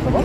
Ça va?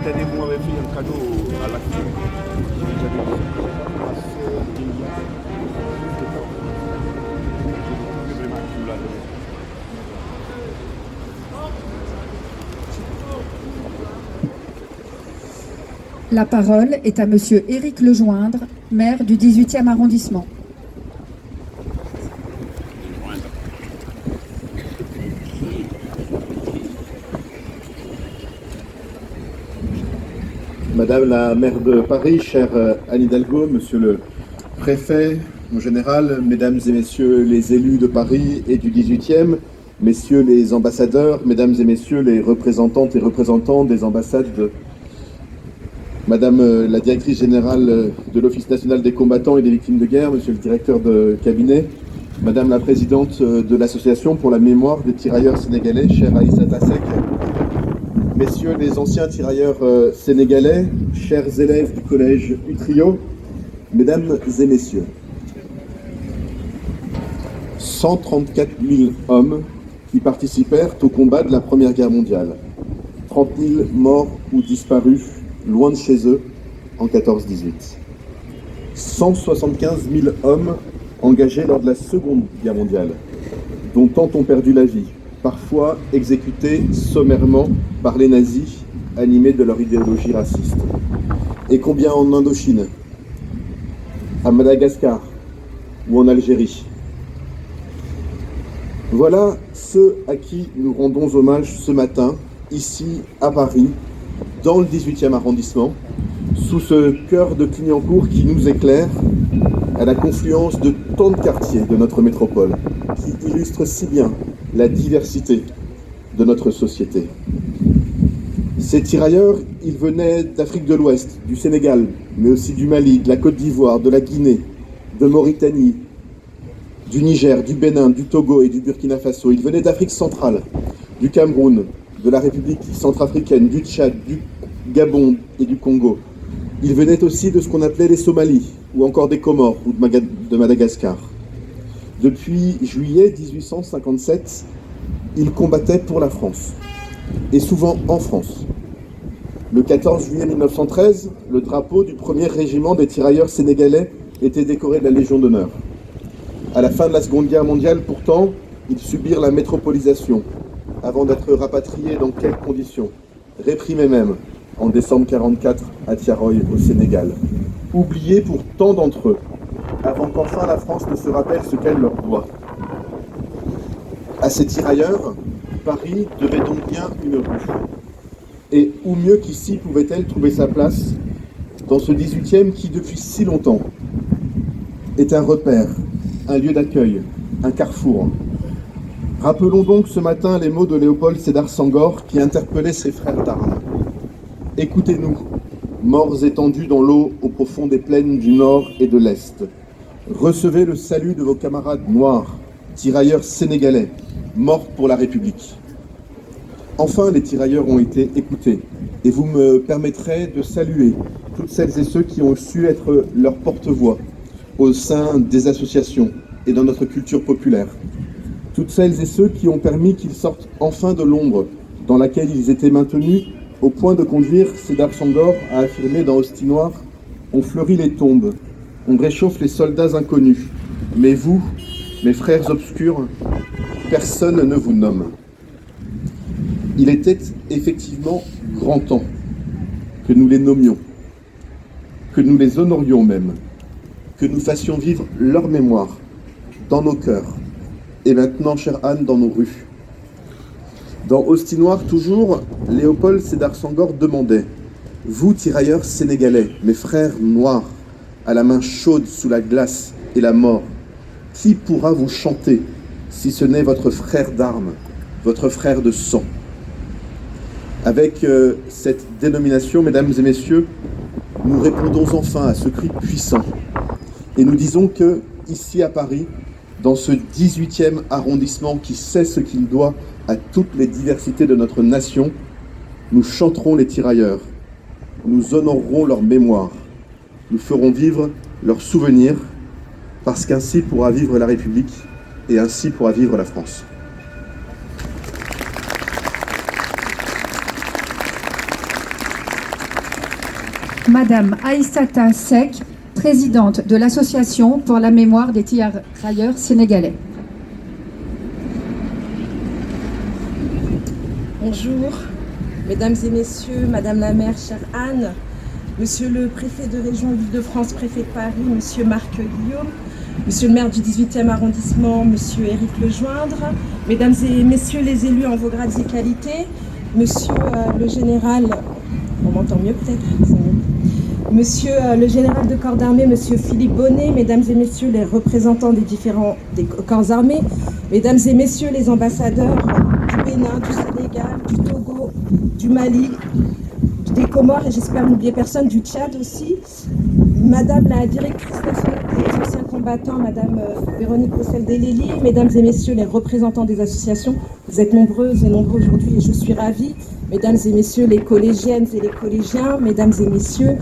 Cette année, vous m'avez fait un cadeau à l'actif. La parole est à Monsieur Éric Lejoindre, maire du 18e arrondissement. Madame la maire de Paris, chère Anne Hidalgo, monsieur le préfet, mon général, mesdames et messieurs les élus de Paris et du 18e, messieurs les ambassadeurs, mesdames et messieurs les représentantes et représentants des ambassades, madame la directrice générale de l'Office national des combattants et des victimes de guerre, monsieur le directeur de cabinet, madame la présidente de l'association pour la mémoire des tirailleurs sénégalais, chère Aïssa Tassek, messieurs les anciens tirailleurs sénégalais, chers élèves du collège Utrio, mesdames et messieurs, 134 000 hommes qui participèrent au combat de la Première Guerre mondiale, 30 000 morts ou disparus loin de chez eux en 14-18, 175 000 hommes engagés lors de la Seconde Guerre mondiale, dont tant ont perdu la vie, parfois exécutés sommairement par les nazis, animés de leur idéologie raciste. Et combien en Indochine, à Madagascar ou en Algérie. Voilà ceux à qui nous rendons hommage ce matin, ici à Paris, dans le 18e arrondissement, sous ce cœur de Clignancourt qui nous éclaire à la confluence de tant de quartiers de notre métropole, qui illustre si bien la diversité de notre société. Ces tirailleurs, ils venaient d'Afrique de l'Ouest, du Sénégal, mais aussi du Mali, de la Côte d'Ivoire, de la Guinée, de Mauritanie, du Niger, du Bénin, du Togo et du Burkina Faso. Ils venaient d'Afrique centrale, du Cameroun, de la République centrafricaine, du Tchad, du Gabon et du Congo. Ils venaient aussi de ce qu'on appelait les Somalies, ou encore des Comores, ou de Madagascar. Depuis juillet 1857, ils combattaient pour la France, et souvent en France. Le 14 juillet 1913, le drapeau du 1er régiment des tirailleurs sénégalais était décoré de la Légion d'honneur. À la fin de la Seconde Guerre mondiale, pourtant, ils subirent la métropolisation, avant d'être rapatriés dans quelles conditions? Réprimés même, en décembre 1944, à Thiaroye, au Sénégal. Oubliés pour tant d'entre eux, avant qu'enfin la France ne se rappelle ce qu'elle leur doit. À ces tirailleurs, Paris devait donc bien une rue. Et où mieux qu'ici pouvait-elle trouver sa place dans ce 18e qui, depuis si longtemps, est un repère, un lieu d'accueil, un carrefour. Rappelons donc ce matin les mots de Léopold Sédar Senghor qui interpellait ses frères d'armes. Écoutez-nous, morts étendus dans l'eau au profond des plaines du nord et de l'est. Recevez le salut de vos camarades noirs, tirailleurs sénégalais, morts pour la République. Enfin, les tirailleurs ont été écoutés, et vous me permettrez de saluer toutes celles et ceux qui ont su être leur porte-voix au sein des associations et dans notre culture populaire. Toutes celles et ceux qui ont permis qu'ils sortent enfin de l'ombre dans laquelle ils étaient maintenus, au point de conduire Sédar Senghor à affirmer dans Hostie Noire « On fleurit les tombes, on réchauffe les soldats inconnus, mais vous, mes frères obscurs, personne ne vous nomme. » Il était effectivement grand temps que nous les nommions, que nous les honorions même, que nous fassions vivre leur mémoire dans nos cœurs, et maintenant, chère Anne, dans nos rues. Dans Hostie Noire, toujours, Léopold Sédar Senghor demandait « Vous, tirailleurs sénégalais, mes frères noirs, à la main chaude sous la glace et la mort, qui pourra vous chanter si ce n'est votre frère d'armes, votre frère de sang ?» Avec cette dénomination, mesdames et messieurs, nous répondons enfin à ce cri puissant. Et nous disons que, ici à Paris, dans ce 18e arrondissement qui sait ce qu'il doit à toutes les diversités de notre nation, nous chanterons les tirailleurs, nous honorerons leur mémoire, nous ferons vivre leurs souvenirs, parce qu'ainsi pourra vivre la République et ainsi pourra vivre la France. Madame Aïssata Seck, présidente de l'Association pour la mémoire des tirailleurs sénégalais. Bonjour, mesdames et messieurs, madame la maire, chère Anne, monsieur le préfet de région Île-de-France, préfet de Paris, monsieur Marc Guillaume, monsieur le maire du 18e arrondissement, monsieur Éric Lejoindre, mesdames et messieurs les élus en vos grades et qualités, monsieur le général, on m'entend mieux peut-être, c'est mieux. Monsieur le général de corps d'armée, monsieur Philippe Bonnet, mesdames et messieurs les représentants des différents corps armés, mesdames et messieurs les ambassadeurs du Bénin, du Sénégal, du Togo, du Mali, des Comores et j'espère n'oublier personne, du Tchad aussi, madame la directrice nationale des anciens combattants, madame Véronique Roussel-Delelli, mesdames et messieurs les représentants des associations, vous êtes nombreuses et nombreux aujourd'hui et je suis ravie, mesdames et messieurs les collégiennes et les collégiens, mesdames et messieurs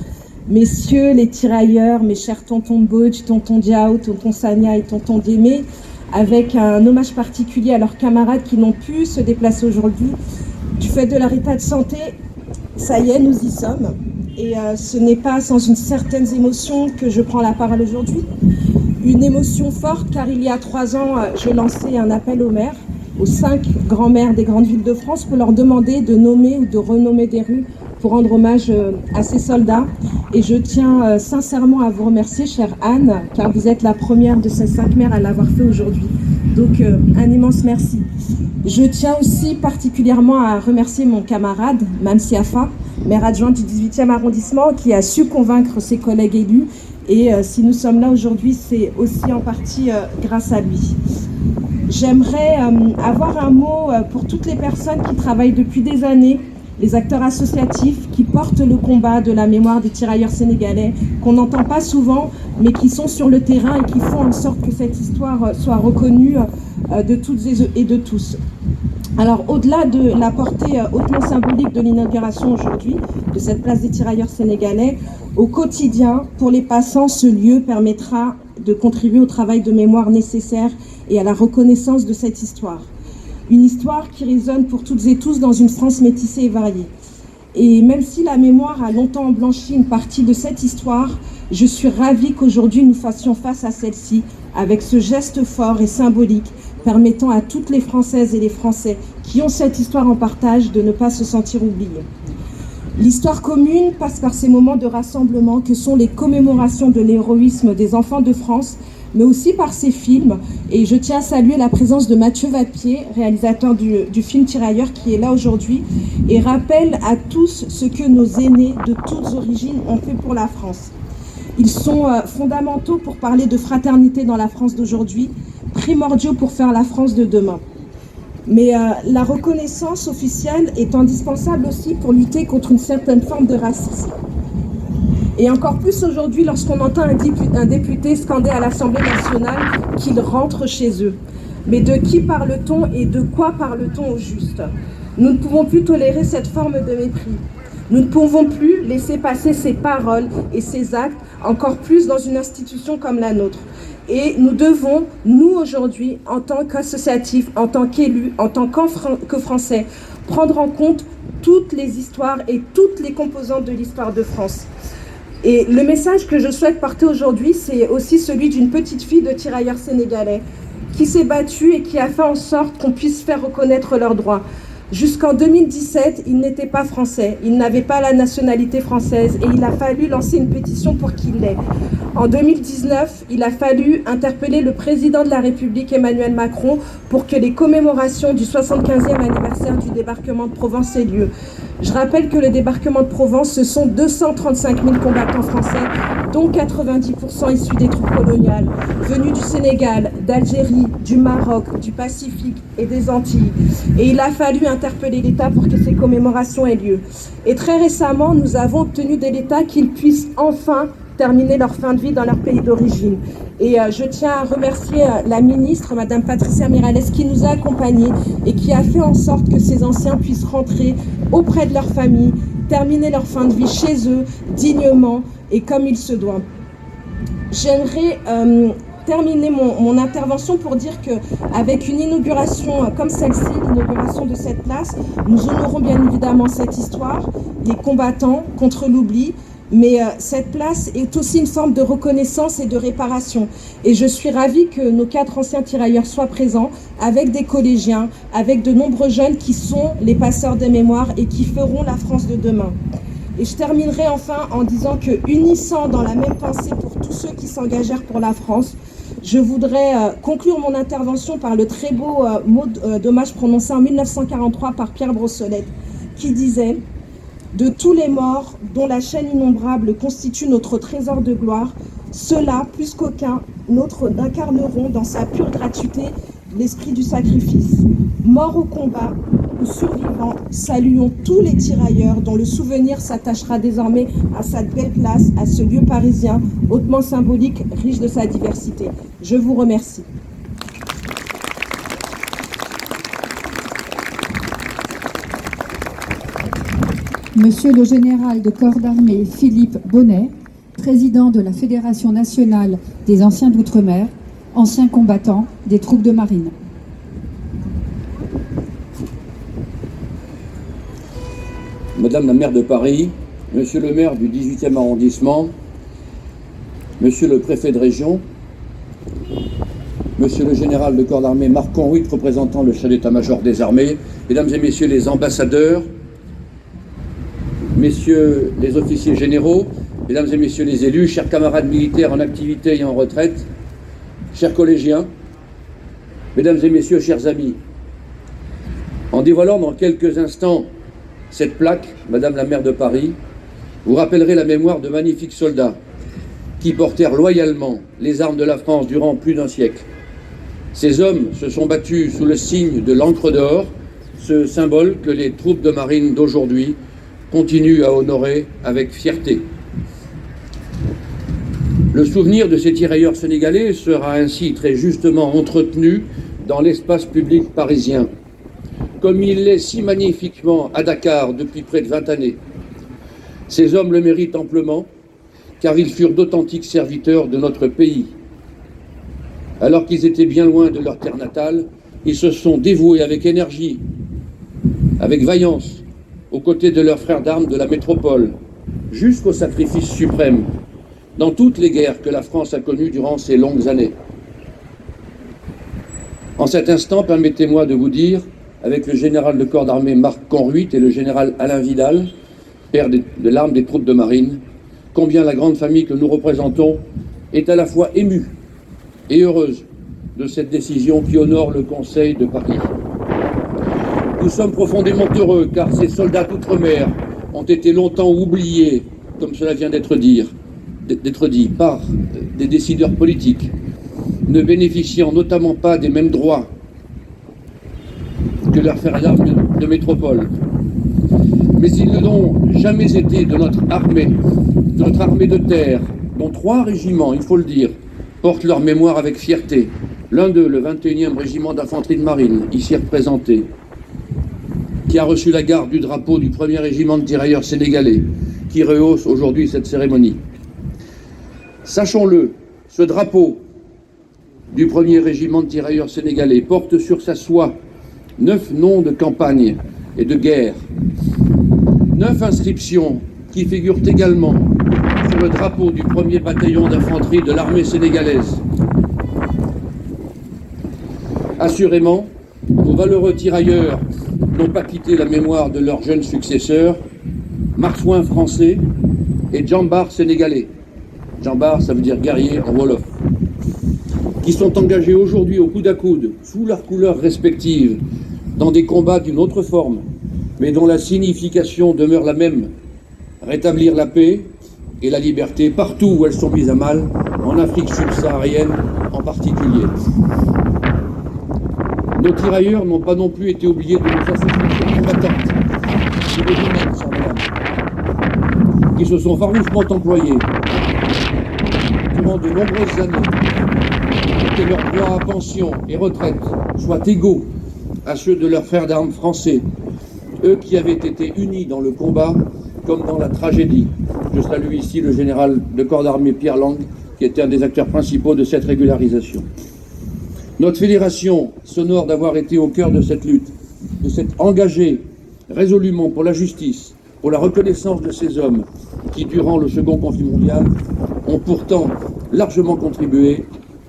les tirailleurs, mes chers tontons Bodj, tonton Diao, tonton Sania et tonton Démé, avec un hommage particulier à leurs camarades qui n'ont pu se déplacer aujourd'hui. Du fait de leur état de santé, ça y est, nous y sommes. Et ce n'est pas sans une certaine émotion que je prends la parole aujourd'hui. Une émotion forte car il y a 3 ans, je lançais un appel aux maires, aux 5 grands maires des grandes villes de France pour leur demander de nommer ou de renommer des rues pour rendre hommage à ces soldats. Et je tiens sincèrement à vous remercier, chère Anne, car vous êtes la première de ces 5 maires à l'avoir fait aujourd'hui. Donc un immense merci. Je tiens aussi particulièrement à remercier mon camarade, Mme Siafa, maire adjointe du 18e arrondissement, qui a su convaincre ses collègues élus. Et si nous sommes là aujourd'hui, c'est aussi en partie grâce à lui. J'aimerais avoir un mot pour toutes les personnes qui travaillent depuis des années, les acteurs associatifs qui portent le combat de la mémoire des tirailleurs sénégalais, qu'on n'entend pas souvent, mais qui sont sur le terrain et qui font en sorte que cette histoire soit reconnue de toutes et de tous. Alors, au-delà de la portée hautement symbolique de l'inauguration aujourd'hui, de cette place des tirailleurs sénégalais, au quotidien, pour les passants, ce lieu permettra de contribuer au travail de mémoire nécessaire et à la reconnaissance de cette histoire. Une histoire qui résonne pour toutes et tous dans une France métissée et variée. Et même si la mémoire a longtemps blanchi une partie de cette histoire, je suis ravie qu'aujourd'hui nous fassions face à celle-ci avec ce geste fort et symbolique permettant à toutes les Françaises et les Français qui ont cette histoire en partage de ne pas se sentir oubliés. L'histoire commune passe par ces moments de rassemblement que sont les commémorations de l'héroïsme des enfants de France, mais aussi par ces films. Et je tiens à saluer la présence de Mathieu Vapier, réalisateur du film Tirailleurs, qui est là aujourd'hui et rappelle à tous ce que nos aînés de toutes origines ont fait pour la France. Ils sont fondamentaux pour parler de fraternité dans la France d'aujourd'hui, primordiaux pour faire la France de demain. Mais la reconnaissance officielle est indispensable aussi pour lutter contre une certaine forme de racisme. Et encore plus aujourd'hui lorsqu'on entend un député scander à l'Assemblée nationale qu'il rentre chez eux. Mais de qui parle-t-on et de quoi parle-t-on au juste? Nous ne pouvons plus tolérer cette forme de mépris. Nous ne pouvons plus laisser passer ces paroles et ces actes, encore plus dans une institution comme la nôtre. Et nous devons, nous aujourd'hui, en tant qu'associatifs, en tant qu'élus, en tant que Français, prendre en compte toutes les histoires et toutes les composantes de l'histoire de France. Et le message que je souhaite porter aujourd'hui, c'est aussi celui d'une petite fille de tirailleurs sénégalais qui s'est battue et qui a fait en sorte qu'on puisse faire reconnaître leurs droits. Jusqu'en 2017, il n'était pas français, il n'avait pas la nationalité française et il a fallu lancer une pétition pour qu'il l'ait. En 2019, il a fallu interpeller le président de la République, Emmanuel Macron, pour que les commémorations du 75e anniversaire du débarquement de Provence aient lieu. Je rappelle que le débarquement de Provence, ce sont 235 000 combattants français, dont 90% issus des troupes coloniales, venus du Sénégal, d'Algérie, du Maroc, du Pacifique et des Antilles. Et il a fallu interpeller l'État pour que ces commémorations aient lieu. Et très récemment, nous avons obtenu de l'État qu'ils puissent enfin terminer leur fin de vie dans leur pays d'origine. Et je tiens à remercier la ministre, Madame Patricia Miralles, qui nous a accompagnés et qui a fait en sorte que ces anciens puissent rentrer auprès de leur famille, terminer leur fin de vie chez eux, dignement et comme il se doit. J'aimerais terminer mon intervention pour dire qu'avec une inauguration comme celle-ci, l'inauguration de cette place, nous honorons bien évidemment cette histoire, les combattants contre l'oubli, mais cette place est aussi une forme de reconnaissance et de réparation. Et je suis ravie que nos 4 anciens tirailleurs soient présents avec des collégiens, avec de nombreux jeunes qui sont les passeurs de mémoire et qui feront la France de demain. Et je terminerai enfin en disant que, unissant dans la même pensée pour tous ceux qui s'engagèrent pour la France, je voudrais conclure mon intervention par le très beau mot d'hommage prononcé en 1943 par Pierre Brossolette, qui disait « De tous les morts dont la chaîne innombrable constitue notre trésor de gloire, ceux-là, plus qu'aucun autre, incarneront dans sa pure gratuité l'esprit du sacrifice. Morts au combat ou survivants, saluons tous les tirailleurs dont le souvenir s'attachera désormais à cette belle place, à ce lieu parisien hautement symbolique, riche de sa diversité. Je vous remercie. Monsieur le général de corps d'armée Philippe Bonnet, président de la Fédération nationale des anciens d'outre-mer, ancien combattant des troupes de marine. Madame la maire de Paris, monsieur le maire du 18e arrondissement, monsieur le préfet de région, monsieur le général de corps d'armée Marc Conruit, représentant le chef d'état-major des armées, mesdames et messieurs les ambassadeurs, messieurs les officiers généraux, mesdames et messieurs les élus, chers camarades militaires en activité et en retraite, chers collégiens, Mesdames et messieurs, chers amis, en dévoilant dans quelques instants cette plaque, Madame la maire de Paris, vous rappellerez la mémoire de magnifiques soldats qui portèrent loyalement les armes de la France durant plus d'un siècle. Ces hommes se sont battus sous le signe de l'encre d'or, ce symbole que les troupes de marine d'aujourd'hui continuent à honorer avec fierté. Le souvenir de ces tirailleurs sénégalais sera ainsi très justement entretenu dans l'espace public parisien, comme il l'est si magnifiquement à Dakar depuis près de 20 années. Ces hommes le méritent amplement, car ils furent d'authentiques serviteurs de notre pays. Alors qu'ils étaient bien loin de leur terre natale, ils se sont dévoués avec énergie, avec vaillance, aux côtés de leurs frères d'armes de la métropole, jusqu'au sacrifice suprême, dans toutes les guerres que la France a connues durant ces longues années. En cet instant, permettez-moi de vous dire, avec le général de corps d'armée Marc Conruit et le général Alain Vidal, père de l'arme des troupes de marine, combien la grande famille que nous représentons est à la fois émue et heureuse de cette décision qui honore le Conseil de Paris. Nous sommes profondément heureux car ces soldats d'outre-mer ont été longtemps oubliés, comme cela vient d'être dit, par des décideurs politiques, ne bénéficiant notamment pas des mêmes droits que leurs frères d'armes de métropole. Mais ils ne l'ont jamais été de notre armée de terre, dont 3 régiments, il faut le dire, portent leur mémoire avec fierté. L'un d'eux, le 21e régiment d'infanterie de marine, ici représenté, qui a reçu la garde du drapeau du 1er régiment de tirailleurs sénégalais, qui rehausse aujourd'hui cette cérémonie. Sachons-le, ce drapeau du 1er régiment de tirailleurs sénégalais porte sur sa soie 9 noms de campagne et de guerre, 9 inscriptions qui figurent également sur le drapeau du 1er bataillon d'infanterie de l'armée sénégalaise. Assurément, nos valeureux tirailleurs n'ont pas quitté la mémoire de leurs jeunes successeurs, marsouins français et djambars sénégalais. Djambars, ça veut dire guerrier en wolof, qui sont engagés aujourd'hui au coude à coude, sous leurs couleurs respectives, dans des combats d'une autre forme, mais dont la signification demeure la même: rétablir la paix et la liberté partout où elles sont mises à mal, en Afrique subsaharienne en particulier. Nos tirailleurs n'ont pas non plus été oubliés de nos associations combattantes, qui se sont farouchement employés durant de nombreuses années pour que leurs droits à pension et retraite soient égaux à ceux de leurs frères d'armes français, eux qui avaient été unis dans le combat comme dans la tragédie. Je salue ici le général de corps d'armée Pierre Lang, qui était un des acteurs principaux de cette régularisation. Notre fédération s'honore d'avoir été au cœur de cette lutte, de s'être engagée résolument pour la justice, pour la reconnaissance de ces hommes qui, durant le second conflit mondial, ont pourtant largement contribué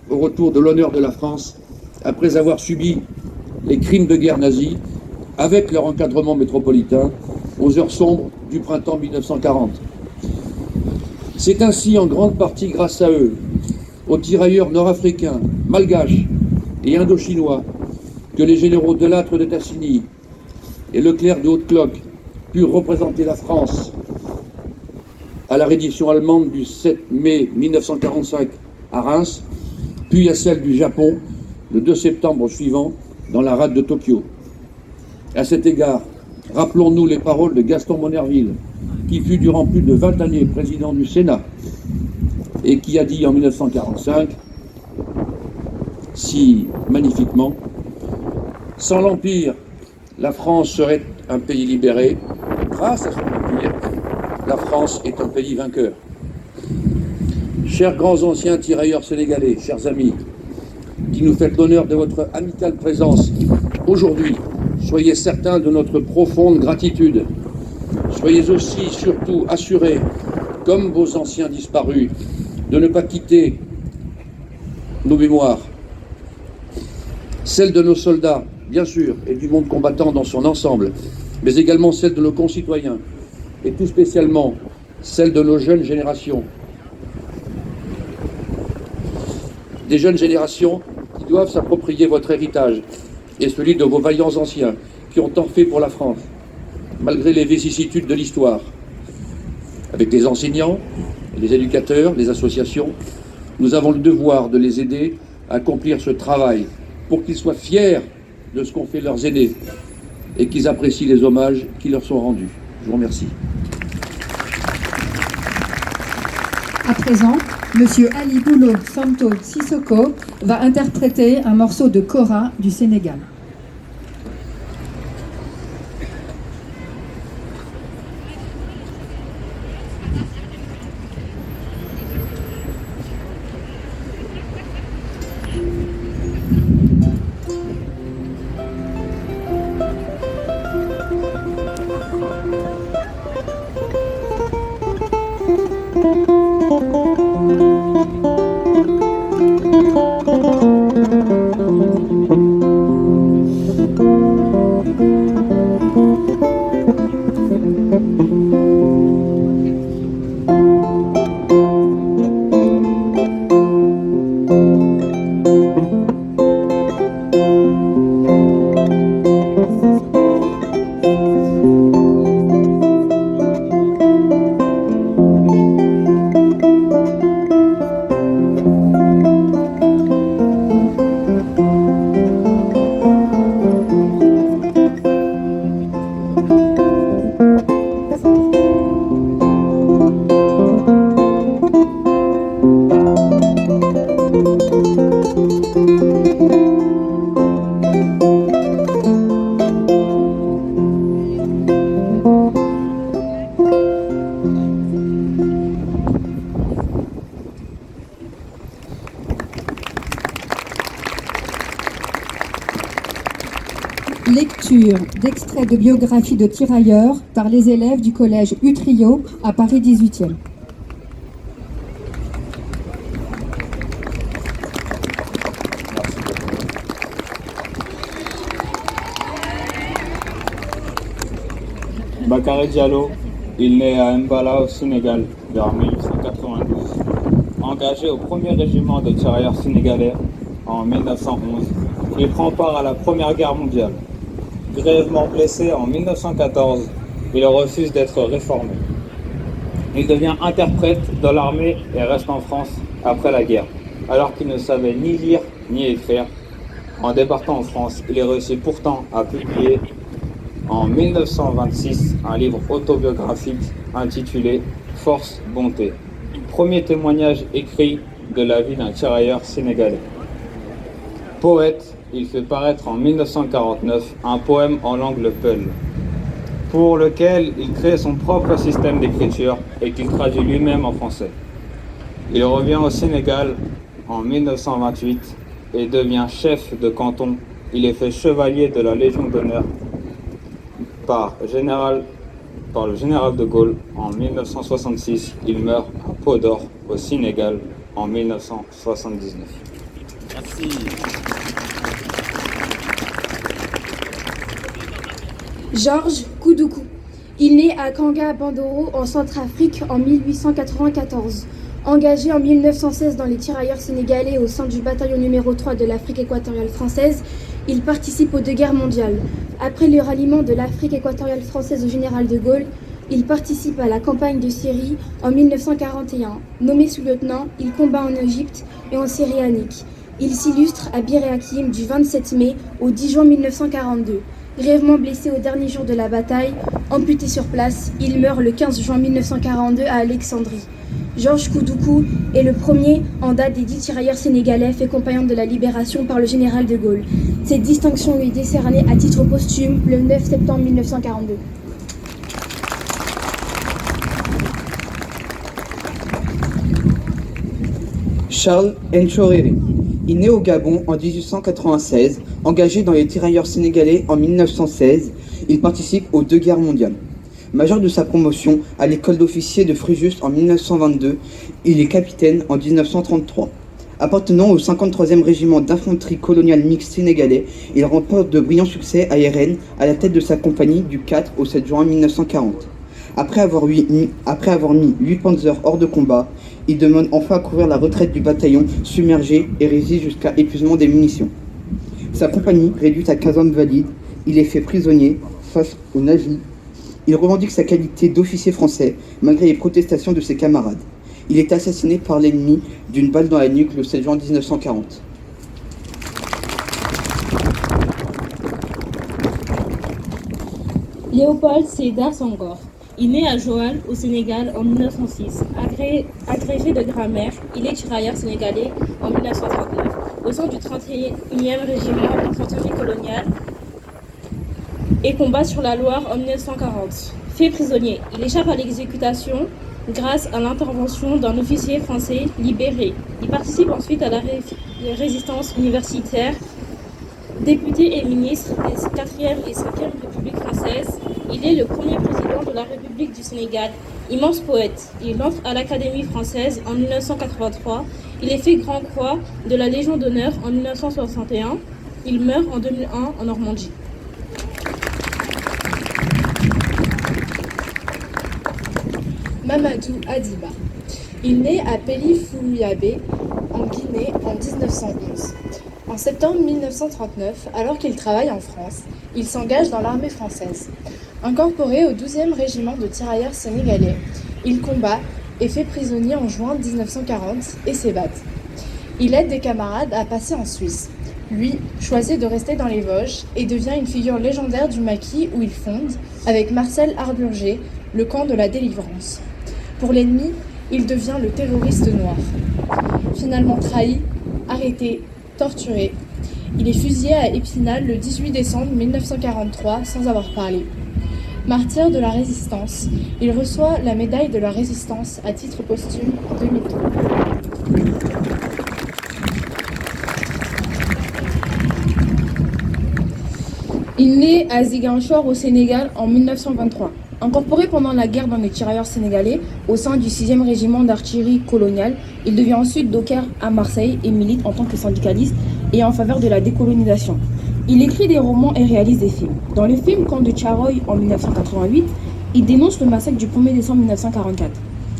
au retour de l'honneur de la France après avoir subi les crimes de guerre nazis avec leur encadrement métropolitain aux heures sombres du printemps 1940. C'est ainsi en grande partie grâce à eux, aux tirailleurs nord-africains, malgaches et indo-chinois, que les généraux Delattre de Tassigny et Leclerc de Haute-Cloque purent représenter la France à la reddition allemande du 7 mai 1945 à Reims, puis à celle du Japon le 2 septembre suivant dans la rade de Tokyo. À cet égard, rappelons-nous les paroles de Gaston Monnerville, qui fut durant plus de 20 années président du Sénat et qui a dit en 1945, si magnifiquement: sans l'Empire, la France serait un pays libéré. Grâce à son Empire, la France est un pays vainqueur. Chers grands anciens tirailleurs sénégalais, chers amis, qui nous faites l'honneur de votre amicale présence aujourd'hui, soyez certains de notre profonde gratitude. Soyez aussi, surtout, assurés, comme vos anciens disparus, de ne pas quitter nos mémoires, celles de nos soldats, bien sûr, et du monde combattant dans son ensemble, mais également celles de nos concitoyens, et tout spécialement celles de nos jeunes générations. Des jeunes générations qui doivent s'approprier votre héritage et celui de vos vaillants anciens qui ont tant fait pour la France, malgré les vicissitudes de l'histoire. Avec les enseignants, les éducateurs, les associations, nous avons le devoir de les aider à accomplir ce travail pour qu'ils soient fiers de ce qu'ont fait leurs aînés et qu'ils apprécient les hommages qui leur sont rendus. Je vous remercie. À présent, Monsieur Ali Boulo Santo Sissoko va interpréter un morceau de kora du Sénégal. Lecture d'extraits de biographie de tirailleurs par les élèves du collège Utrio à Paris 18e. Bakary Diallo, il naît à Mbala au Sénégal vers 1892. Engagé au 1er régiment de tirailleurs sénégalais en 1911, il prend part à la Première Guerre mondiale. Grièvement blessé en 1914, il refuse d'être réformé. Il devient interprète dans l'armée et reste en France après la guerre, alors qu'il ne savait ni lire ni écrire. En débarquant en France, il réussit pourtant à publier en 1926 un livre autobiographique intitulé « Force, bonté », premier témoignage écrit de la vie d'un tirailleur sénégalais. Poète, il fait paraître en 1949 un poème en langue peul, pour lequel il crée son propre système d'écriture et qu'il traduit lui-même en français. Il revient au Sénégal en 1928 et devient chef de canton. Il est fait chevalier de la Légion d'honneur par le général de Gaulle en 1966. Il meurt à Podor, au Sénégal, en 1979. Merci. Georges Koudoukou. Il naît à Kanga Bandoro en Centrafrique en 1894. Engagé en 1916 dans les tirailleurs sénégalais au sein du bataillon numéro 3 de l'Afrique équatoriale française, il participe aux deux guerres mondiales. Après le ralliement de l'Afrique équatoriale française au général de Gaulle, il participe à la campagne de Syrie en 1941. Nommé sous-lieutenant, il combat en Égypte et en Syrie annique. Il s'illustre à Bir et Hakim du 27 mai au 10 juin 1942. Grièvement blessé au dernier jour de la bataille, amputé sur place, il meurt le 15 juin 1942 à Alexandrie. Georges Koudoukou est le premier en date des 10 tirailleurs sénégalais fait compagnon de la libération par le général de Gaulle. Cette distinction lui est décernée à titre posthume le 9 septembre 1942. Charles Nchoréré. Il naît au Gabon en 1896, engagé dans les tirailleurs sénégalais en 1916. Il participe aux deux guerres mondiales. Major de sa promotion à l'école d'officiers de Fréjus en 1922, il est capitaine en 1933. Appartenant au 53e régiment d'infanterie coloniale mixte sénégalais, il remporte de brillants succès à Irène à la tête de sa compagnie du 4 au 7 juin 1940. Après avoir mis 8 panzers hors de combat, il demande enfin à couvrir la retraite du bataillon submergé et résiste jusqu'à épuisement des munitions. Sa compagnie, réduite à 15 hommes valides, il est fait prisonnier face aux nazis. Il revendique sa qualité d'officier français malgré les protestations de ses camarades. Il est assassiné par l'ennemi d'une balle dans la nuque le 7 juin 1940. Léopold Sédar Senghor. Il naît à Joal, au Sénégal, en 1906. Agrégé de grammaire, il est tirailleur sénégalais en 1939, au sein du 31e régiment d'infanterie coloniale et combat sur la Loire en 1940. Fait prisonnier, il échappe à l'exécution grâce à l'intervention d'un officier français libéré. Il participe ensuite à la résistance universitaire. Député et ministre des 4e et 5e Républiques françaises, il est le premier président de la République du Sénégal. Immense poète, il entre à l'Académie française en 1983. Il est fait Grand Croix de la Légion d'honneur en 1961. Il meurt en 2001 en Normandie. Mamadou Adiba. Il naît à Péli-Fouillabé, en Guinée, en 1911. En septembre 1939, alors qu'il travaille en France, il s'engage dans l'armée française. Incorporé au 12e régiment de tirailleurs sénégalais, il combat et fait prisonnier en juin 1940 et s'évade. Il aide des camarades à passer en Suisse. Lui choisit de rester dans les Vosges et devient une figure légendaire du maquis où il fonde, avec Marcel Harburger, le camp de la délivrance. Pour l'ennemi, il devient le terroriste noir. Finalement trahi, arrêté, torturé, il est fusillé à Épinal le 18 décembre 1943 sans avoir parlé. Martyr de la résistance, il reçoit la médaille de la résistance à titre posthume en 2003. Il naît à Ziguinchor au Sénégal en 1923. Incorporé pendant la guerre dans les tirailleurs sénégalais au sein du 6e régiment d'artillerie coloniale, il devient ensuite docker à Marseille et milite en tant que syndicaliste et en faveur de la décolonisation. Il écrit des romans et réalise des films. Dans le film Camp de Tcharoy en 1988, il dénonce le massacre du 1er décembre 1944.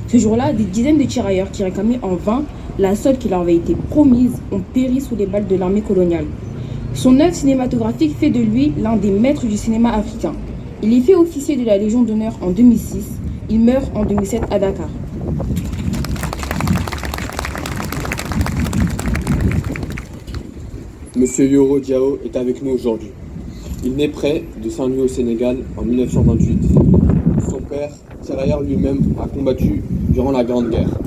Ce jour-là, des dizaines de tirailleurs qui réclamaient en vain la solde qui leur avait été promise ont péri sous les balles de l'armée coloniale. Son œuvre cinématographique fait de lui l'un des maîtres du cinéma africain. Il est fait officier de la Légion d'honneur en 2006. Il meurt en 2007 à Dakar. Monsieur Yoro Diao est avec nous aujourd'hui. Il naît près de Saint-Louis au Sénégal en 1928. Son père, tirailleur lui-même, a combattu durant la Grande Guerre.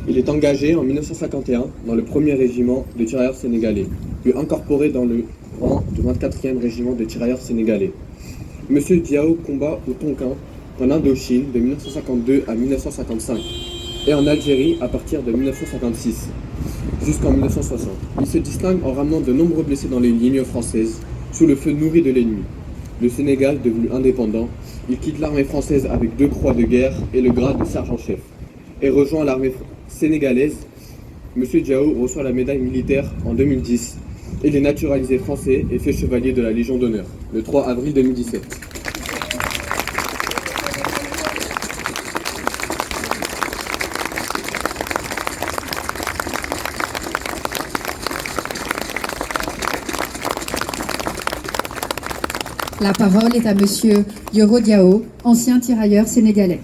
Il est engagé en 1951 dans le 1er régiment de tirailleurs sénégalais, puis incorporé dans le rang du 24e régiment de tirailleurs sénégalais. Monsieur Diao combat au Tonkin en Indochine de 1952 à 1955 et en Algérie à partir de 1956 jusqu'en 1960. Il se distingue en ramenant de nombreux blessés dans les lignes françaises sous le feu nourri de l'ennemi. Le Sénégal devenu indépendant, il quitte l'armée française avec 2 croix de guerre et le grade de sergent-chef et rejoint l'armée sénégalaise. Monsieur Diao reçoit la médaille militaire en 2010. Il est naturalisé français et fait chevalier de la Légion d'honneur le 3 avril 2017. La parole est à Monsieur Yoro Diao, ancien tirailleur sénégalais.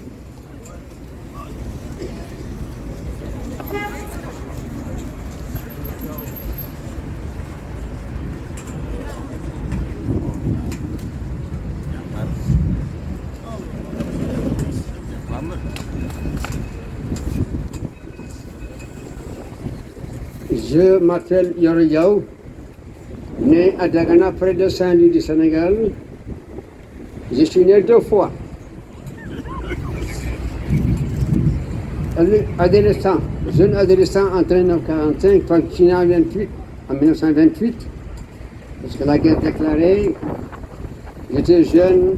Je m'appelle Yoro Diao, né à Dagana, près de Saint-Louis du Sénégal. Je suis né 2 fois. Adolescent, jeune adolescent en 1945, quand je suis né en 1928, parce que la guerre déclarée, j'étais jeune,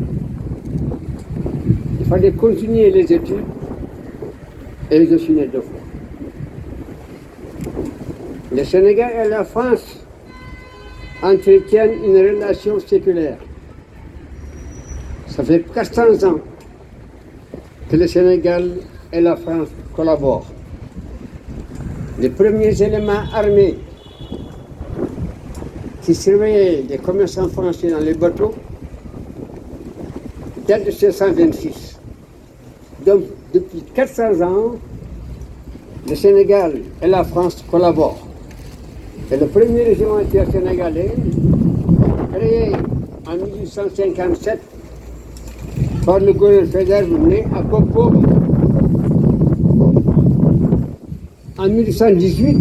il fallait continuer les études, et je suis né 2 fois. Le Sénégal et la France entretiennent une relation séculaire. Ça fait 400 ans que le Sénégal et la France collaborent. Les premiers éléments armés qui surveillaient les commerçants français dans les bateaux datent de 1726. Donc, depuis 400 ans, le Sénégal et la France collaborent. C'est le premier régiment sénégalais, créé en 1857 par le gouverneur fédéral né à Popo. En 1818,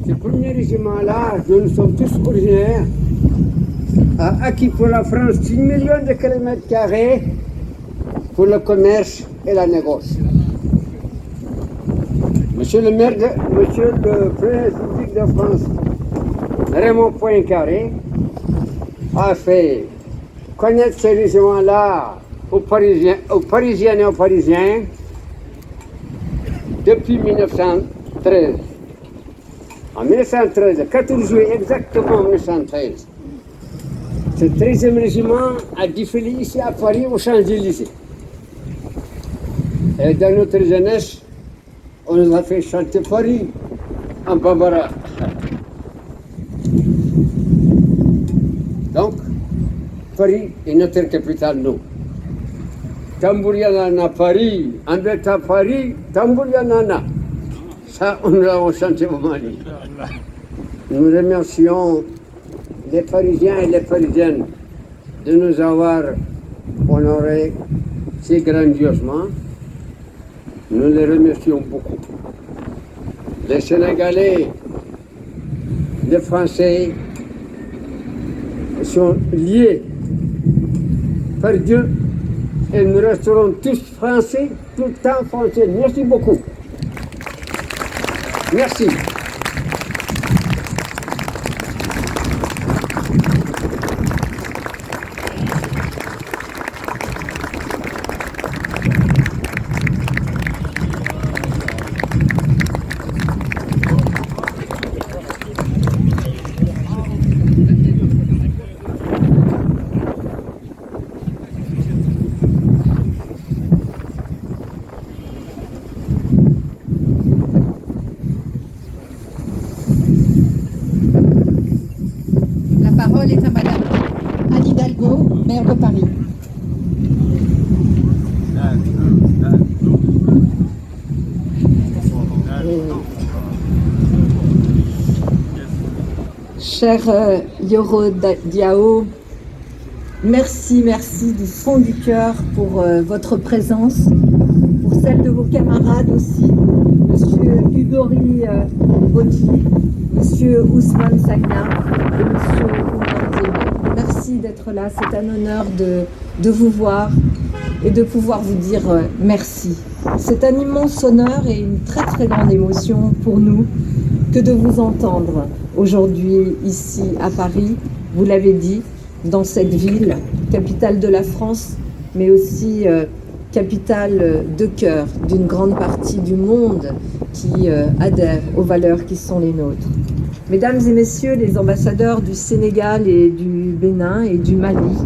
ce premier régiment-là, dont nous sommes tous originaires, a acquis pour la France 6 millions de kilomètres carrés pour le commerce et la négoce. Monsieur le Premier public de France, Raymond Poincaré, a fait connaître ce régiment-là aux Parisiennes et aux Parisiens depuis 1913. En 1913, le 14 juillet exactement 1913, ce 13e régiment a défilé ici à Paris aux Champs-Élysées. Et dans notre jeunesse, on nous a fait chanter Paris en bambara. Donc, Paris est notre capitale, nous. Tambourianana Paris, Andretta Paris, Tambourianana. Ça, on l'a chanté au Mali. Nous remercions les Parisiens et les Parisiennes de nous avoir honorés si grandiosement. Nous les remercions beaucoup. Les Sénégalais, les Français sont liés par Dieu et nous resterons tous Français, tout le temps Français. Merci beaucoup. Merci. La parole est à Madame Anne Hidalgo, maire de Paris. Cher Yoro Diao, merci du fond du cœur pour votre présence, pour celle de vos camarades aussi, Monsieur Hugori Boti, Monsieur Ousmane Sagna et Monsieur Oumar Diémé. Merci d'être là, c'est un honneur de vous voir et de pouvoir vous dire merci. C'est un immense honneur et une très grande émotion pour nous que de vous entendre aujourd'hui ici à Paris, vous l'avez dit, dans cette ville, capitale de la France, mais aussi capitale de cœur d'une grande partie du monde qui adhère aux valeurs qui sont les nôtres. Mesdames et messieurs les ambassadeurs du Sénégal et du Bénin et du Mali,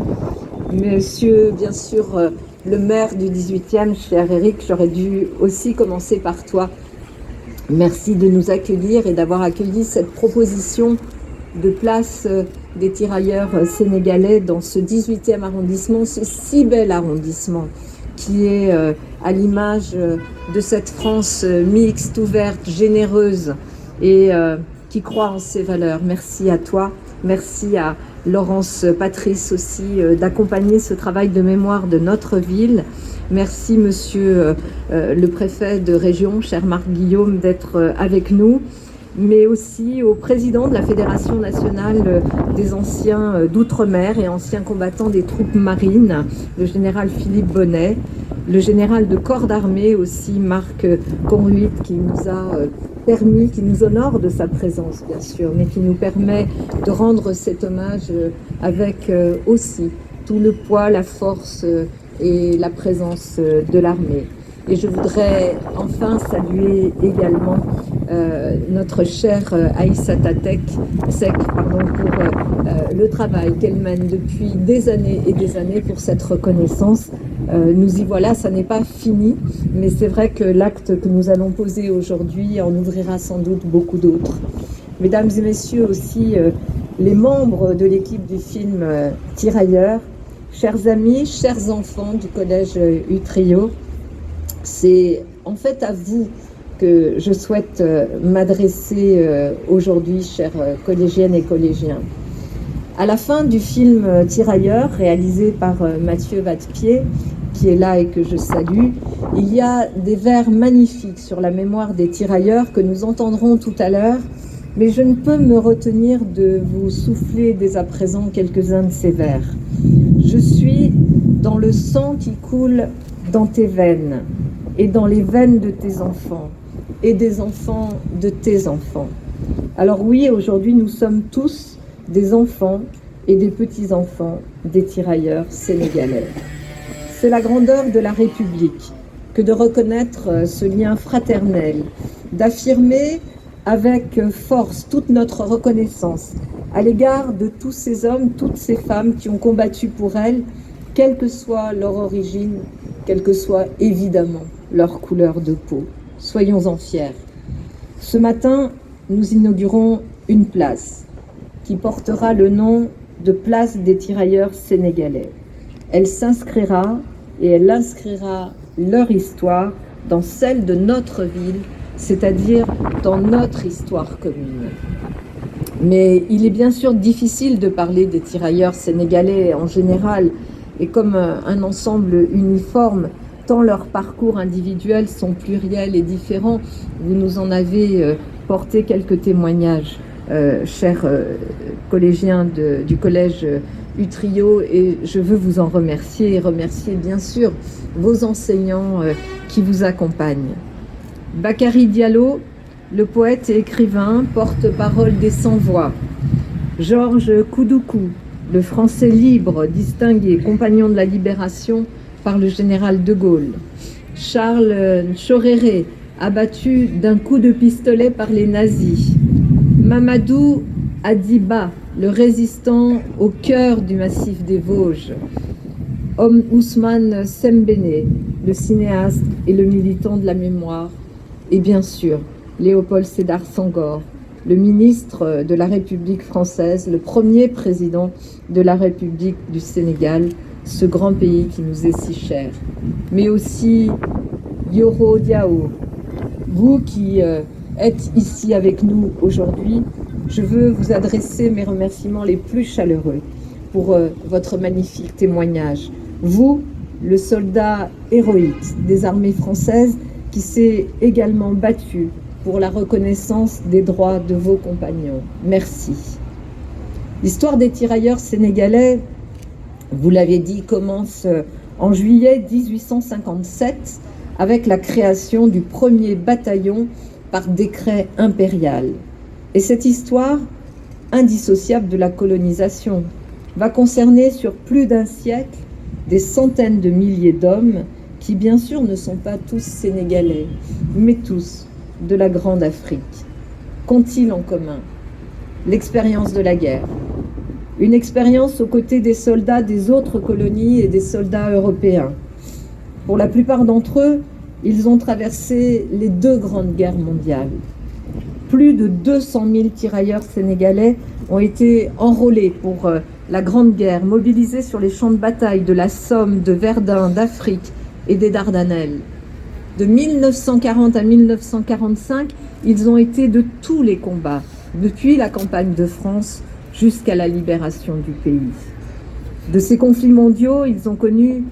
monsieur, bien sûr, le maire du 18e, cher Eric, j'aurais dû aussi commencer par toi. Merci de nous accueillir et d'avoir accueilli cette proposition de place des tirailleurs sénégalais dans ce 18e arrondissement, ce si bel arrondissement qui est à l'image de cette France mixte, ouverte, généreuse et qui croit en ses valeurs. Merci à toi, merci à Laurence Patrice aussi d'accompagner ce travail de mémoire de notre ville. Merci monsieur le préfet de région, cher Marc Guillaume, d'être avec nous, mais aussi au président de la Fédération nationale des anciens d'outre-mer et anciens combattants des troupes marines, le général Philippe Bonnet, le général de corps d'armée aussi, Marc Conruit, qui nous a permis, qui nous honore de sa présence bien sûr, mais qui nous permet de rendre cet hommage avec aussi tout le poids, la force et la présence de l'armée. Et je voudrais enfin saluer également notre chère Aïssata Seck pour le travail qu'elle mène depuis des années et des années pour cette reconnaissance. Nous y voilà, ça n'est pas fini, mais c'est vrai que l'acte que nous allons poser aujourd'hui en ouvrira sans doute beaucoup d'autres. Mesdames et messieurs, aussi les membres de l'équipe du film Tirailleurs, chers amis, chers enfants du collège Utrio, c'est en fait à vous que je souhaite m'adresser aujourd'hui, chers collégiennes et collégiens. À la fin du film Tirailleurs, réalisé par Mathieu Vadepied, qui est là et que je salue, il y a des vers magnifiques sur la mémoire des tirailleurs que nous entendrons tout à l'heure, mais je ne peux me retenir de vous souffler dès à présent quelques-uns de ces vers. Je suis dans le sang qui coule dans tes veines et dans les veines de tes enfants et des enfants de tes enfants. Alors oui, aujourd'hui nous sommes tous des enfants et des petits-enfants des tirailleurs sénégalais. C'est la grandeur de la République que de reconnaître ce lien fraternel, d'affirmer avec force toute notre reconnaissance à l'égard de tous ces hommes, toutes ces femmes qui ont combattu pour elle, quelle que soit leur origine, quelle que soit évidemment leur couleur de peau. Soyons-en fiers. Ce matin, nous inaugurons une place qui portera le nom de Place des tirailleurs sénégalais. Elle s'inscrira et elle inscrira leur histoire dans celle de notre ville, c'est-à-dire dans notre histoire commune. Mais il est bien sûr difficile de parler des tirailleurs sénégalais en général et comme un ensemble uniforme, tant leurs parcours individuels sont pluriels et différents. Vous nous en avez porté quelques témoignages, chers collégiens du collège Utrio, et je veux vous en remercier et remercier bien sûr vos enseignants qui vous accompagnent. Bakary Diallo, le poète et écrivain, porte-parole des Sans-Voix. Georges Koudoukou, le Français libre, distingué, compagnon de la libération par le général de Gaulle. Charles Nchoréré, abattu d'un coup de pistolet par les nazis. Mamadou Adiba, le résistant au cœur du massif des Vosges. Ousmane Sembéné, le cinéaste et le militant de la mémoire. Et bien sûr, Léopold Sédar Senghor, le ministre de la République française, le premier président de la République du Sénégal, ce grand pays qui nous est si cher. Mais aussi Yoro Diao, vous qui êtes ici avec nous aujourd'hui, je veux vous adresser mes remerciements les plus chaleureux pour votre magnifique témoignage. Vous, le soldat héroïque des armées françaises qui s'est également battu pour la reconnaissance des droits de vos compagnons. Merci. L'histoire des tirailleurs sénégalais, vous l'avez dit, commence en juillet 1857 avec la création du premier bataillon par décret impérial. Et cette histoire, indissociable de la colonisation, va concerner sur plus d'un siècle des centaines de milliers d'hommes qui, bien sûr, ne sont pas tous sénégalais, mais tous de la Grande Afrique. Qu'ont-ils en commun? L'expérience de la guerre. Une expérience aux côtés des soldats des autres colonies et des soldats européens. Pour la plupart d'entre eux, ils ont traversé les deux grandes guerres mondiales. Plus de 200 000 tirailleurs sénégalais ont été enrôlés pour la Grande Guerre, mobilisés sur les champs de bataille de la Somme, de Verdun, d'Afrique et des Dardanelles. De 1940 à 1945, ils ont été de tous les combats, depuis la campagne de France jusqu'à la libération du pays. De ces conflits mondiaux, ils ont connu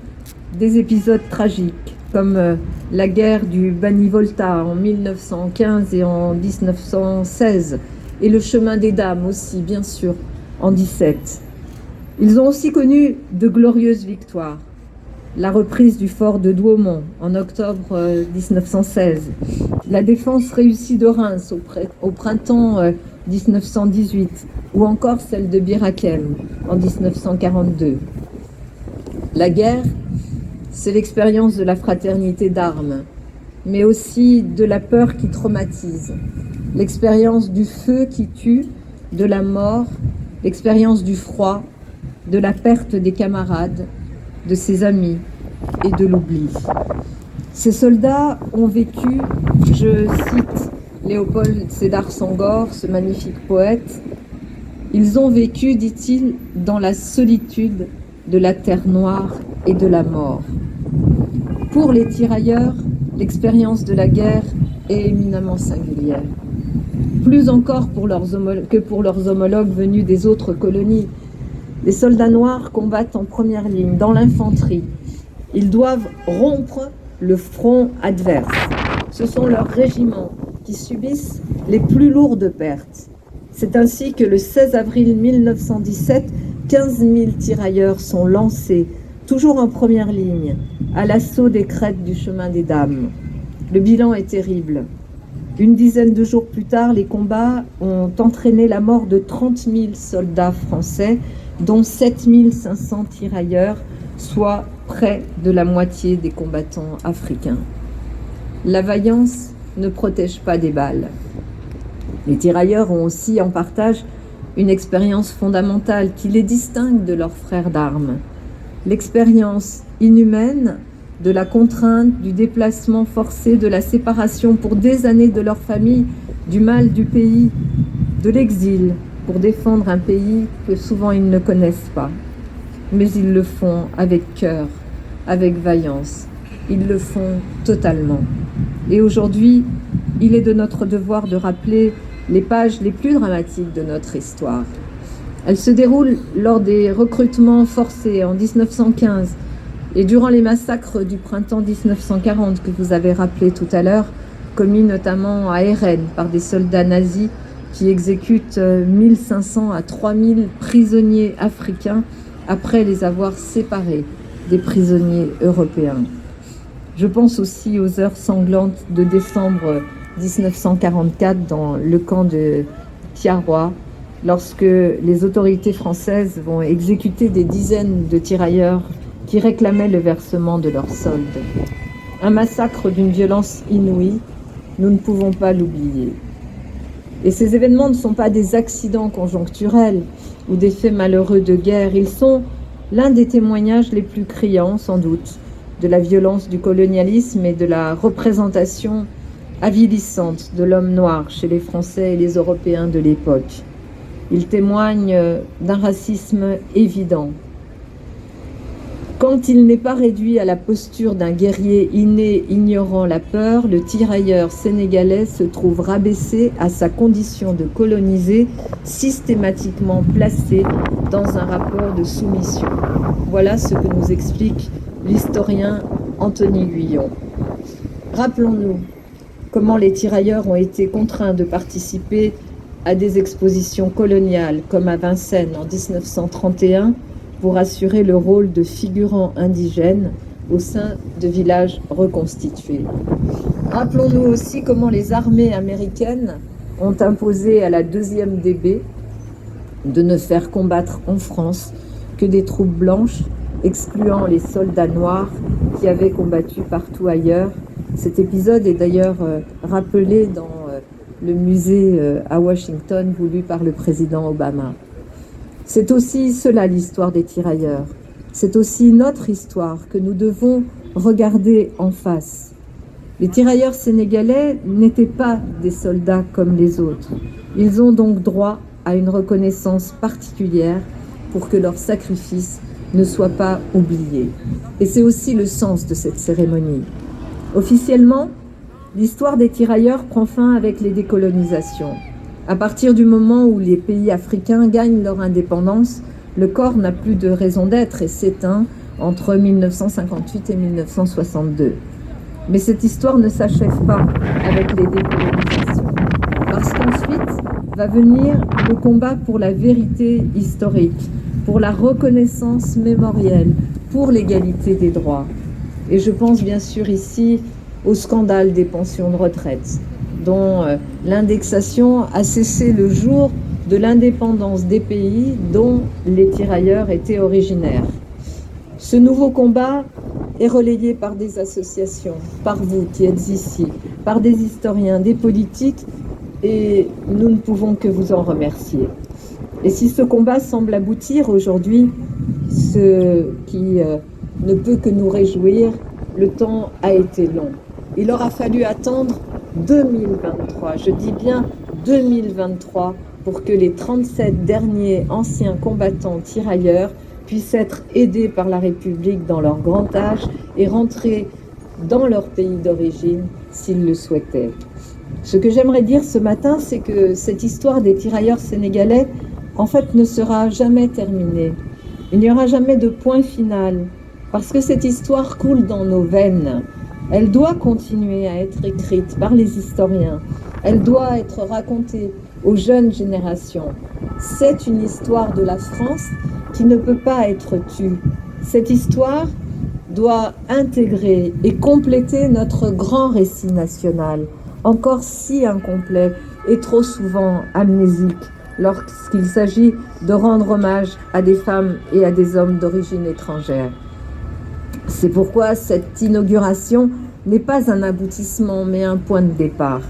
des épisodes tragiques, comme la guerre du Bani-Volta en 1915 et en 1916, et le chemin des dames aussi, bien sûr, en 17. Ils ont aussi connu de glorieuses victoires. La reprise du fort de Douaumont en octobre 1916, la défense réussie de Reims au printemps 1918, ou encore celle de Bir Hakeim en 1942. La guerre, c'est l'expérience de la fraternité d'armes, mais aussi de la peur qui traumatise, l'expérience du feu qui tue, de la mort, l'expérience du froid, de la perte des camarades, de ses amis et de l'oubli. Ces soldats ont vécu, je cite Léopold Sédar Senghor, ce magnifique poète, ils ont vécu, dit-il, dans la solitude de la terre noire et de la mort. Pour les tirailleurs, l'expérience de la guerre est éminemment singulière. Plus encore que pour leurs homologues venus des autres colonies. Les soldats noirs combattent en première ligne, dans l'infanterie. Ils doivent rompre le front adverse. Ce sont leurs régiments qui subissent les plus lourdes pertes. C'est ainsi que le 16 avril 1917, 15 000 tirailleurs sont lancés, toujours en première ligne, à l'assaut des crêtes du chemin des Dames. Le bilan est terrible. Une dizaine de jours plus tard, les combats ont entraîné la mort de 30 000 soldats français, dont 7 500 tirailleurs, soit près de la moitié des combattants africains. La vaillance ne protège pas des balles. Les tirailleurs ont aussi en partage une expérience fondamentale qui les distingue de leurs frères d'armes. L'expérience inhumaine de la contrainte, du déplacement forcé, de la séparation pour des années de leur famille, du mal du pays, de l'exil, pour défendre un pays que souvent ils ne connaissent pas. Mais ils le font avec cœur, avec vaillance. Ils le font totalement. Et aujourd'hui, il est de notre devoir de rappeler les pages les plus dramatiques de notre histoire. Elles se déroulent lors des recrutements forcés en 1915 et durant les massacres du printemps 1940 que vous avez rappelé tout à l'heure, commis notamment à Ehren par des soldats nazis qui exécutent 1500 à 3000 prisonniers africains après les avoir séparés des prisonniers européens. Je pense aussi aux heures sanglantes de décembre 1944 dans le camp de Thiaroye, lorsque les autorités françaises vont exécuter des dizaines de tirailleurs qui réclamaient le versement de leurs soldes. Un massacre d'une violence inouïe, nous ne pouvons pas l'oublier. Et ces événements ne sont pas des accidents conjoncturels ou des faits malheureux de guerre, ils sont l'un des témoignages les plus criants, sans doute, de la violence du colonialisme et de la représentation avilissante de l'homme noir chez les Français et les Européens de l'époque. Il témoigne d'un racisme évident. Quand il n'est pas réduit à la posture d'un guerrier inné ignorant la peur, le tirailleur sénégalais se trouve rabaissé à sa condition de colonisé, systématiquement placé dans un rapport de soumission. Voilà ce que nous explique l'historien Anthony Guyon. Rappelons-nous comment les tirailleurs ont été contraints de participer à des expositions coloniales, comme à Vincennes en 1931, pour assurer le rôle de figurants indigènes au sein de villages reconstitués. Rappelons-nous aussi comment les armées américaines ont imposé à la 2e DB de ne faire combattre en France que des troupes blanches, excluant les soldats noirs qui avaient combattu partout ailleurs. Cet épisode est d'ailleurs rappelé dans le musée à Washington voulu par le président Obama. C'est aussi cela l'histoire des tirailleurs. C'est aussi notre histoire que nous devons regarder en face. Les tirailleurs sénégalais n'étaient pas des soldats comme les autres. Ils ont donc droit à une reconnaissance particulière pour que leur sacrifice ne soit pas oublié. Et c'est aussi le sens de cette cérémonie. Officiellement, l'histoire des tirailleurs prend fin avec les décolonisations. À partir du moment où les pays africains gagnent leur indépendance, le corps n'a plus de raison d'être et s'éteint entre 1958 et 1962. Mais cette histoire ne s'achève pas avec les décolonisations, parce qu'ensuite va venir le combat pour la vérité historique, pour la reconnaissance mémorielle, pour l'égalité des droits. Et je pense bien sûr ici au scandale des pensions de retraite, dont l'indexation a cessé le jour de l'indépendance des pays dont les tirailleurs étaient originaires. Ce nouveau combat est relayé par des associations, par vous qui êtes ici, par des historiens, des politiques et nous ne pouvons que vous en remercier. Et si ce combat semble aboutir aujourd'hui, ce qui ne peut que nous réjouir, le temps a été long. Il aura fallu attendre 2023, je dis bien 2023, pour que les 37 derniers anciens combattants tirailleurs puissent être aidés par la République dans leur grand âge et rentrer dans leur pays d'origine s'ils le souhaitaient. Ce que j'aimerais dire ce matin, c'est que cette histoire des tirailleurs sénégalais, en fait, ne sera jamais terminée. Il n'y aura jamais de point final, parce que cette histoire coule dans nos veines. Elle doit continuer à être écrite par les historiens. Elle doit être racontée aux jeunes générations. C'est une histoire de la France qui ne peut pas être tue. Cette histoire doit intégrer et compléter notre grand récit national, encore si incomplet et trop souvent amnésique, lorsqu'il s'agit de rendre hommage à des femmes et à des hommes d'origine étrangère. C'est pourquoi cette inauguration n'est pas un aboutissement, mais un point de départ,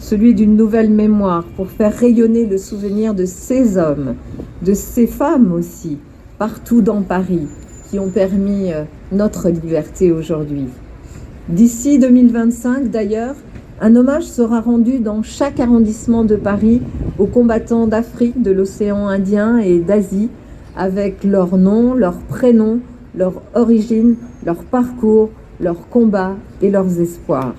celui d'une nouvelle mémoire pour faire rayonner le souvenir de ces hommes, de ces femmes aussi, partout dans Paris, qui ont permis notre liberté aujourd'hui. D'ici 2025, d'ailleurs, un hommage sera rendu dans chaque arrondissement de Paris aux combattants d'Afrique, de l'océan Indien et d'Asie, avec leurs noms, leurs prénoms, leur origine, leur parcours, leurs combats et leurs espoirs.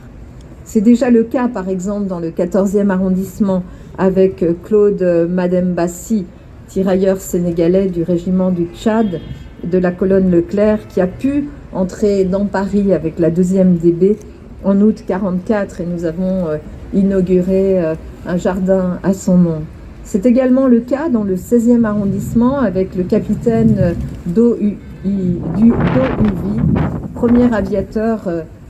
C'est déjà le cas, par exemple, dans le 14e arrondissement, avec Claude Madembassi, tirailleur sénégalais du régiment du Tchad, de la colonne Leclerc, qui a pu entrer dans Paris avec la 2e DB en août 1944, et nous avons inauguré un jardin à son nom. C'est également le cas dans le 16e arrondissement avec le capitaine Douvi, premier aviateur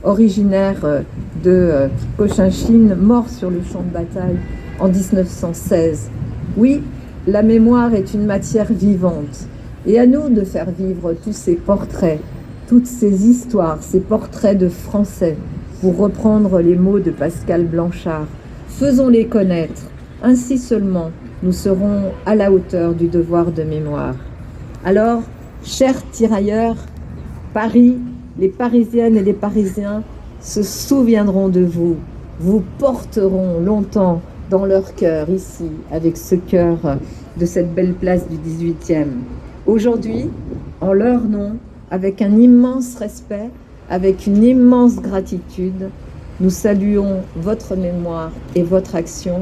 originaire de Cochinchine, mort sur le champ de bataille en 1916. Oui, la mémoire est une matière vivante, et à nous de faire vivre tous ces portraits, toutes ces histoires, ces portraits de Français, pour reprendre les mots de Pascal Blanchard. Faisons-les connaître, ainsi seulement nous serons à la hauteur du devoir de mémoire. Alors, chers tirailleurs, Paris, les Parisiennes et les Parisiens se souviendront de vous, vous porteront longtemps dans leur cœur ici, avec ce cœur de cette belle place du 18e. Aujourd'hui, en leur nom, avec un immense respect, avec une immense gratitude, nous saluons votre mémoire et votre action,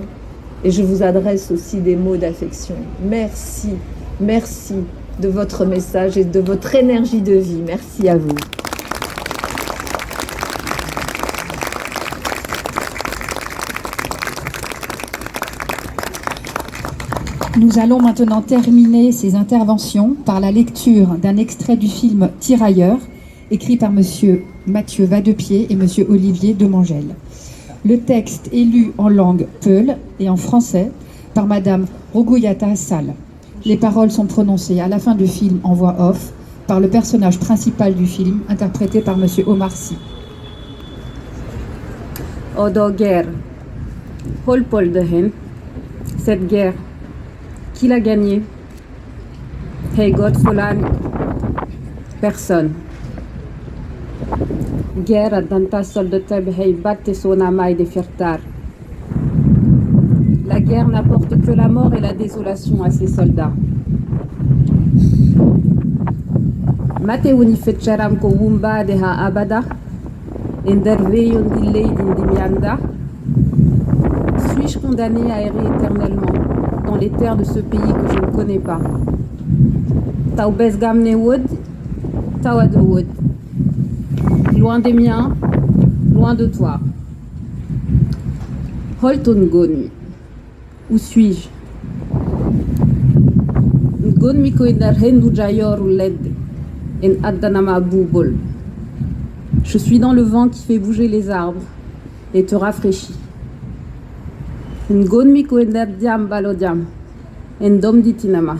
et je vous adresse aussi des mots d'affection. Merci, merci de votre message et de votre énergie de vie. Merci à vous. Nous allons maintenant terminer ces interventions par la lecture d'un extrait du film Tirailleurs, écrit par monsieur Mathieu Vadepied et monsieur Olivier Demangel. Le texte est lu en langue peul et en français par madame Rogoyata Sall. Les paroles sont prononcées à la fin du film en voix off par le personnage principal du film, interprété par monsieur Omar Sy. Odo guerre, Paul Paul de Hen, cette guerre, qui l'a gagnée? Hey God Fulan, personne. Guerre danta soldatab hey batte sonamai de firtar. La guerre n'apporte que la mort et la désolation à ses soldats. Mateuni fetcharam ko wumba de ha abada, enderveyon dillei dindimianda. Suis-je condamné à errer éternellement dans les terres de ce pays que je ne connais pas? Taubes gamne wood, tawad wood. Loin des miens, loin de toi. Holton Gon, où suis-je? Gon miko idar hendu jayor led en addanama boubol. Je suis dans le vent qui fait bouger les arbres et te rafraîchit. Gon miko idar diam balodiam en dom ditinama.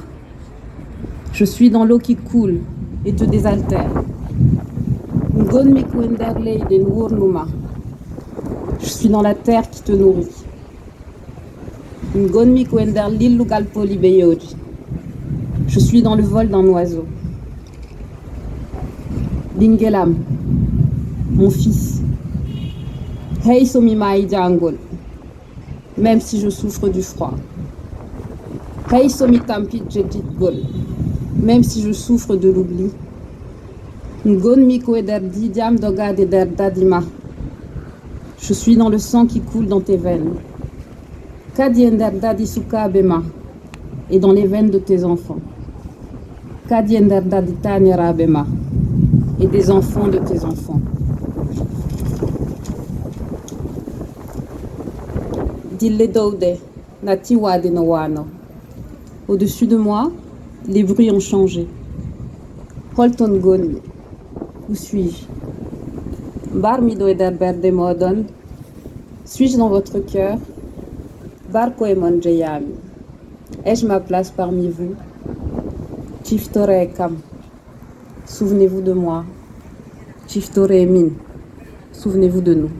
Je suis dans l'eau qui coule et te désaltère. Je suis dans la terre qui te nourrit. Je suis dans le vol d'un oiseau. Bingelam, mon fils. Hey Somimai Djangol, même si je souffre du froid. Hey Somitampi Djedjit Gol, même si je souffre de l'oubli. Ngon Miko Eder Didiam Dogad Eder Dadima. Je suis dans le sang qui coule dans tes veines. Kadiender Dadisuka Abema, et dans les veines de tes enfants. Kadiender Daditaniera Abema, et des enfants de tes enfants. Dille Doude, Natiwa de Noano. Au-dessus de moi, les bruits ont changé. Holton Goni, où suis-je? Barmido Eder Berde Modon, suis-je dans votre cœur? Barko Emon Jeyami, ai-je ma place parmi vous? Chiftore Kam, souvenez-vous de moi. Chiftore Emin, souvenez-vous de nous.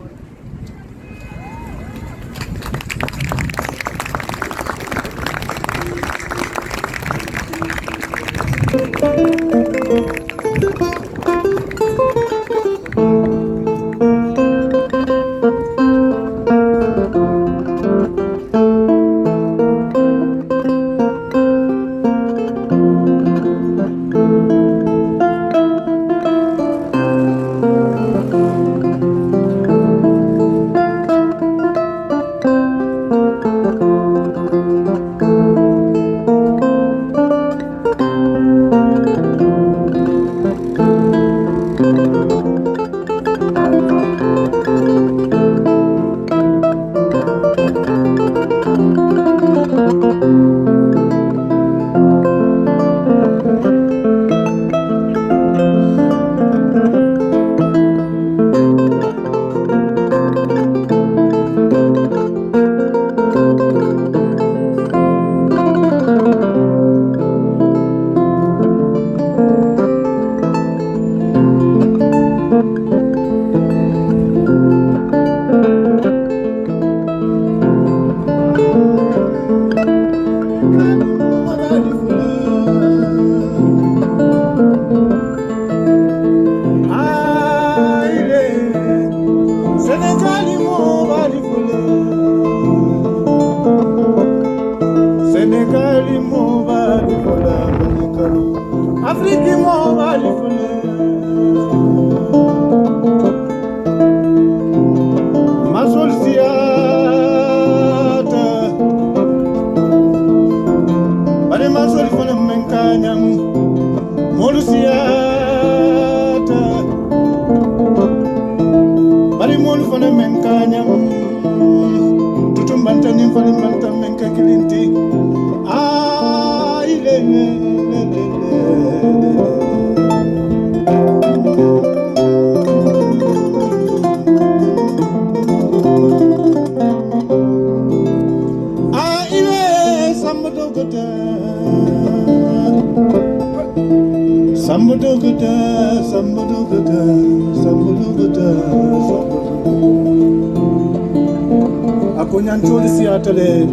Ako nyancholi siatale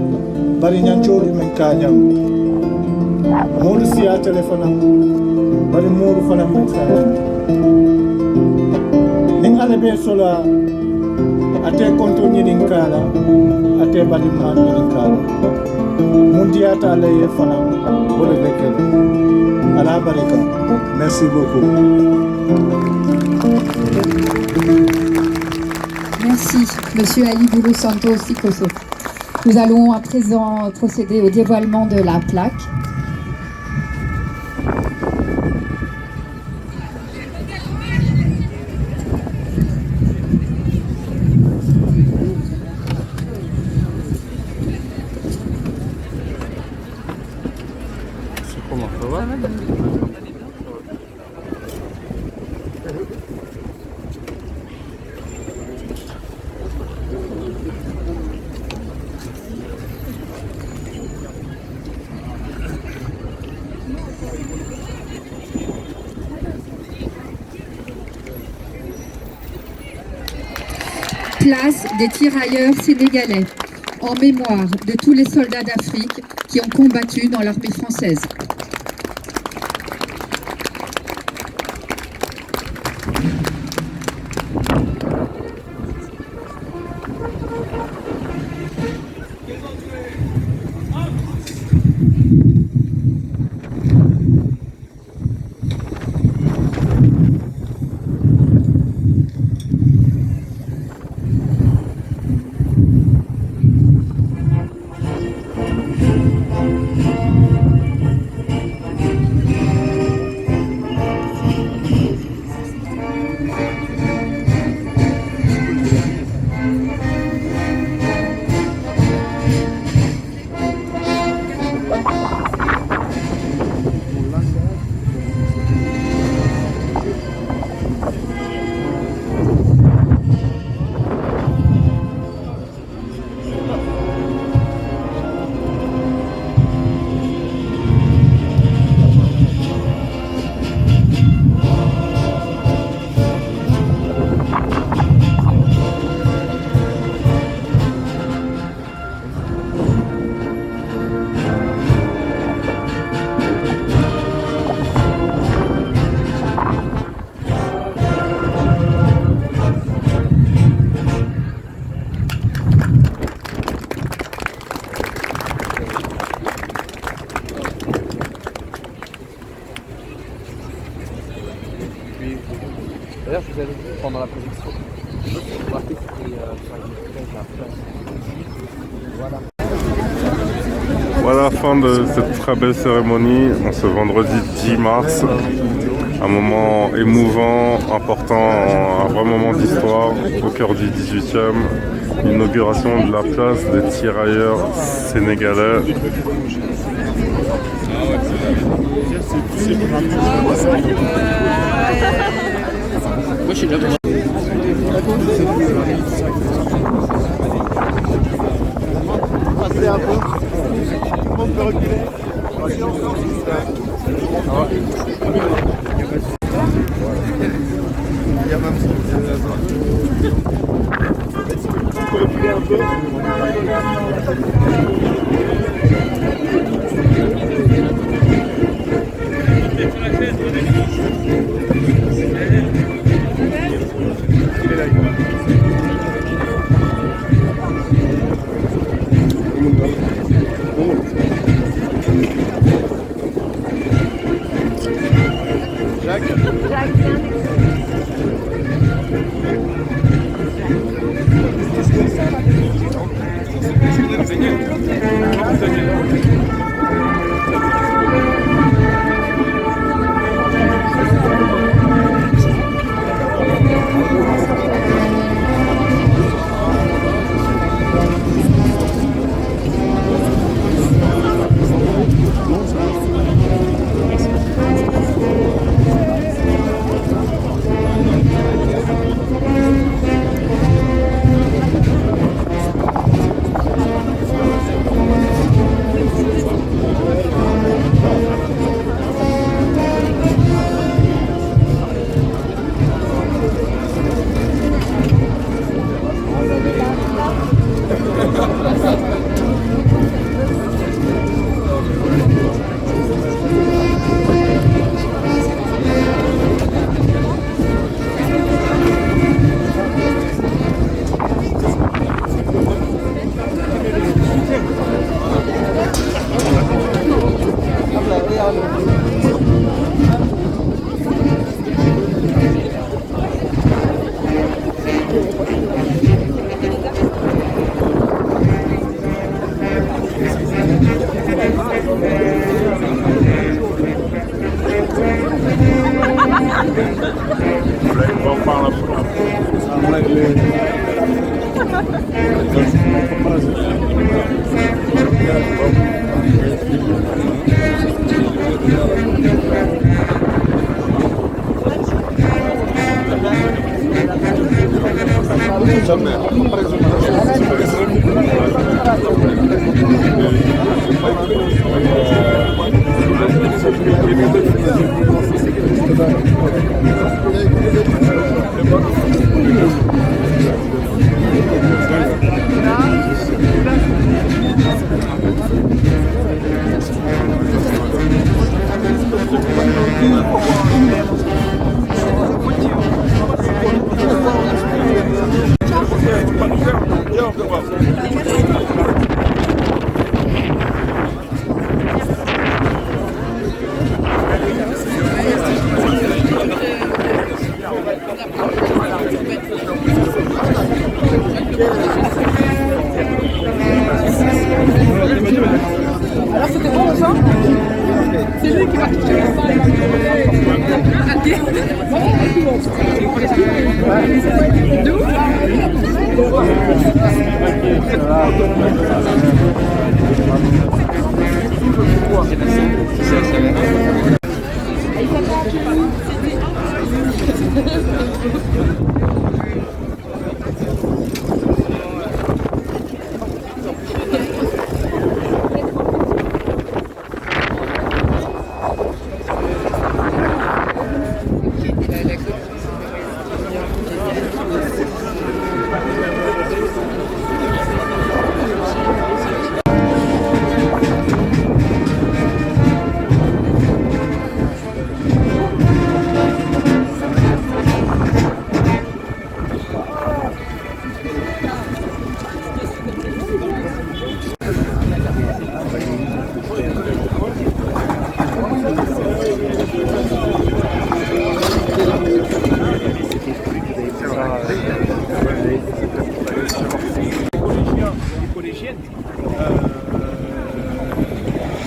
bari nyancholi men kanyam molu siatale fanam bari molu fanam men kanyam ning ale be sola ate konto nyinin kala ate bari man nyinin kala mundiata ale fanam bole bekel ala barika. Merci beaucoup. Merci, Monsieur Ali Boulou Santos Sikoso. Nous allons à présent procéder au dévoilement de la plaque. Comment ça va? Place des tirailleurs sénégalais. en mémoire de tous les soldats d'Afrique qui ont combattu dans l'armée française. D'ailleurs, je vous avais dit pendant la projection, j'ai remarqué que c'était voilà. Voilà, fin de cette très belle cérémonie en ce vendredi 10 mars. Un moment émouvant, important, un vrai moment d'histoire au cœur du 18e. L'inauguration de la place des tirailleurs sénégalais. Moi, je suis déjà venu. Passez un peu. On peut reculer. Il y a même on peut reculer un peu. Alors c'était bon enfin. C'est lui qui va toucher. D'où?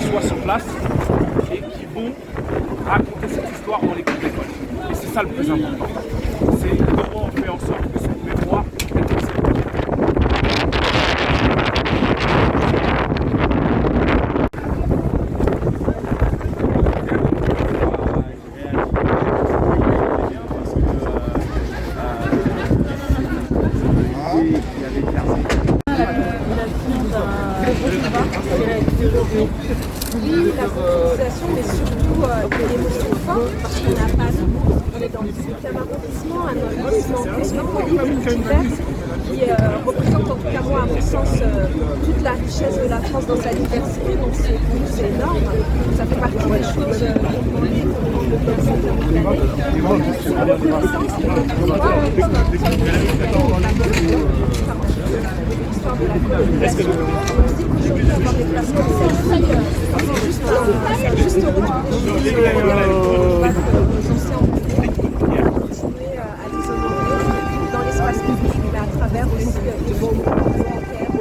Soient sur place et qui vont raconter cette histoire dans les cours d'école. Et c'est ça le plus important. C'est comment on fait en sorte que cette mémoire est aussi oui, la mobilisation, mais surtout des émotions fortes, parce qu'on n'a pas on est dans le 18e arrondissement, un arrondissement cosmopolite, multivers, qui représente en tout cas moi, à mon sens, toute la richesse de la France dans sa diversité, donc c'est énorme, ça fait partie des choses qu'on lit, qu'on le place sur la reconnaissance de notre histoire, l'histoire de la colonisation. On se dit qu'aujourd'hui, avoir des places comme celle-ci, c'est juste aujourd'hui nos anciens continuer à les honorer dans l'espace public, mais à travers aussi des documentaires,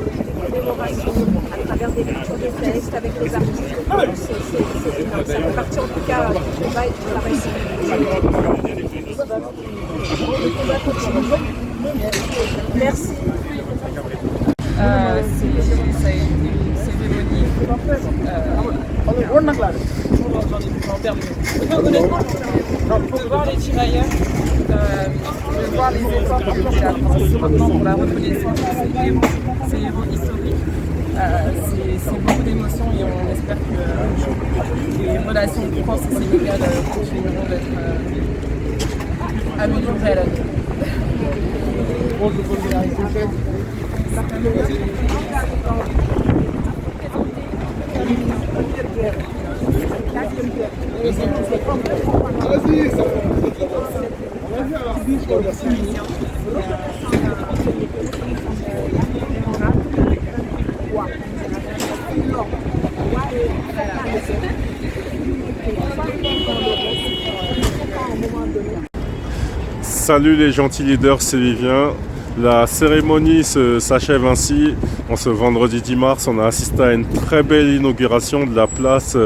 des commémorations, à travers des lectures de textes avec les artistes. C'est énorme. Ça fait partie en tout cas du combat et du travail civique. Le combat continue. Merci. Ça a été une cérémonie de voir les tirailleurs, de voir les efforts que fait la France maintenant pour la reconnaissance de ces héros historiques. C'est beaucoup d'émotions et on espère que les relations de France et Sénégal continueront d'être améliorées à l'avenir. Salut les gentils leaders séviviens. La cérémonie s'achève ainsi. En ce vendredi 10 mars, on a assisté à une très belle inauguration de la place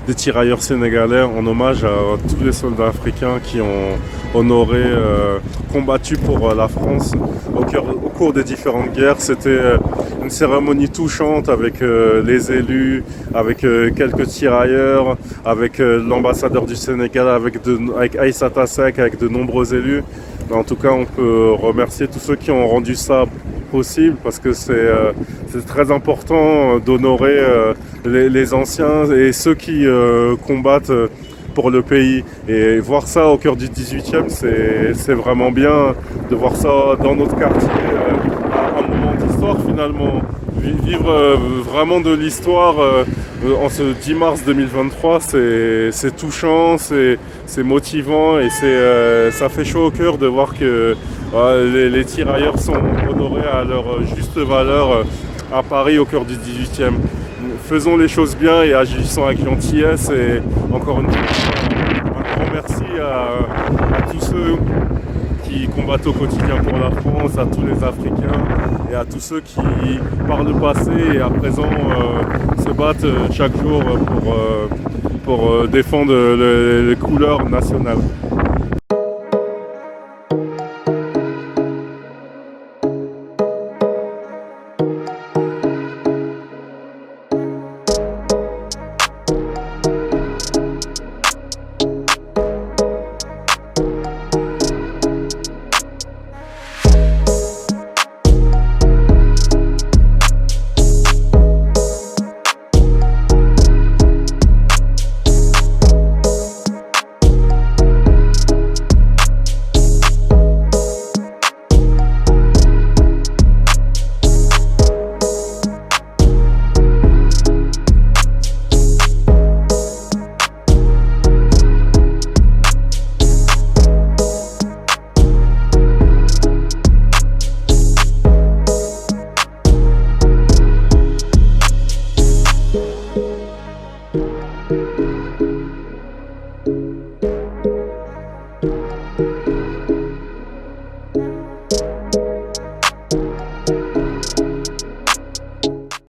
des tirailleurs sénégalais en hommage à tous les soldats africains qui ont honoré, combattu pour la France au cours des différentes guerres. C'était une cérémonie touchante avec les élus, avec quelques tirailleurs, avec l'ambassadeur du Sénégal, avec Aïssata Seck, avec de nombreux élus. En tout cas, on peut remercier tous ceux qui ont rendu ça possible parce que c'est très important d'honorer les anciens et ceux qui combattent pour le pays. Et voir ça au cœur du 18e, c'est vraiment bien de voir ça dans notre quartier, un moment d'histoire finalement. Vivre vraiment de l'histoire en ce 10 mars 2023, c'est touchant, c'est motivant et ça fait chaud au cœur de voir que Les tirailleurs sont honorés à leur juste valeur à Paris au cœur du 18e. Faisons les choses bien et agissons avec gentillesse, et encore une fois, un grand merci à tous ceux qui combattent au quotidien pour la France, à tous les Africains et à tous ceux qui, par le passé et à présent, se battent chaque jour pour défendre les couleurs nationales.